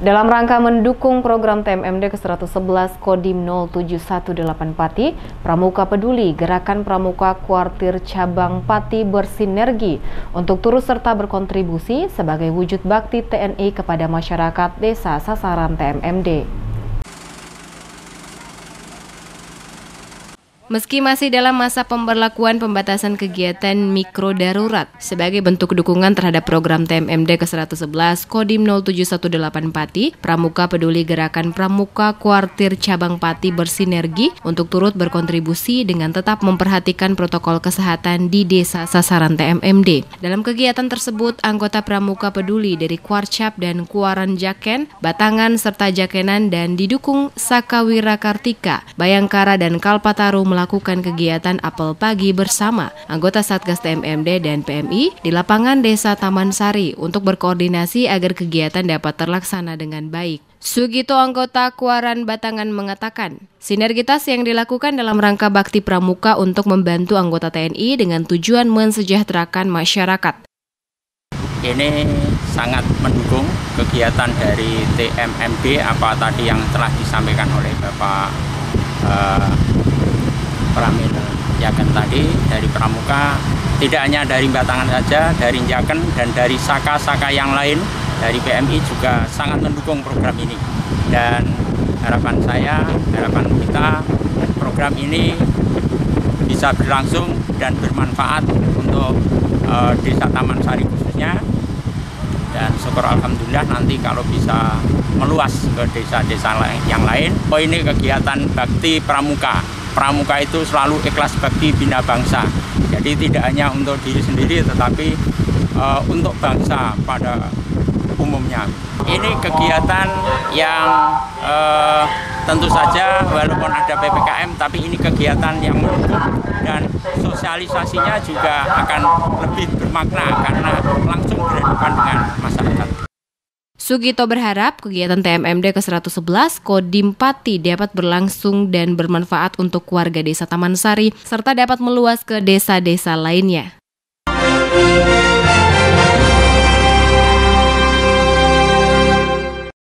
Dalam rangka mendukung program TMMD ke-111 Kodim 0718 Pati, Pramuka Peduli Gerakan Pramuka Kuartir Cabang Pati bersinergi untuk turut serta berkontribusi sebagai wujud bakti TNI kepada masyarakat desa sasaran TMMD. Meski masih dalam masa pemberlakuan pembatasan kegiatan mikro darurat sebagai bentuk dukungan terhadap program TMMD ke-111 Kodim 0718 Pati, Pramuka Peduli Gerakan Pramuka Kuartir Cabang Pati bersinergi untuk turut berkontribusi dengan tetap memperhatikan protokol kesehatan di desa sasaran TMMD. Dalam kegiatan tersebut, anggota Pramuka Peduli dari Kuarcap dan Kuaran Jaken, Batangan serta Jakenan dan didukung Sakawira Kartika, Bayangkara dan Kalpataru melakukan kegiatan apel pagi bersama anggota Satgas TMMD dan PMI di lapangan Desa Taman Sari untuk berkoordinasi agar kegiatan dapat terlaksana dengan baik. Sugito, anggota Kuaran Batangan, mengatakan, sinergitas yang dilakukan dalam rangka bakti pramuka untuk membantu anggota TNI dengan tujuan mensejahterakan masyarakat. Ini sangat mendukung kegiatan dari TMMD apa tadi yang telah disampaikan oleh Bapak Pramil Jaken tadi dari Pramuka, tidak hanya dari Batangan saja, dari Jaken dan dari saka-saka yang lain dari PMI juga sangat mendukung program ini. Dan harapan kita program ini bisa berlangsung dan bermanfaat untuk Desa Taman Sari khususnya. Dan syukur alhamdulillah nanti kalau bisa meluas ke desa-desa yang lain. Ini kegiatan bakti pramuka. Pramuka itu selalu ikhlas bakti bina bangsa. Jadi tidak hanya untuk diri sendiri tetapi untuk bangsa pada umumnya. Ini kegiatan yang tentu saja walaupun ada PPKM tapi ini kegiatan yang mendukung dan sosialisasinya juga akan lebih bermakna karena langsung berhadapan dengan masyarakat. Sugito berharap kegiatan TMMD ke-111 Kodim Pati dapat berlangsung dan bermanfaat untuk warga Desa Taman Sari serta dapat meluas ke desa-desa lainnya.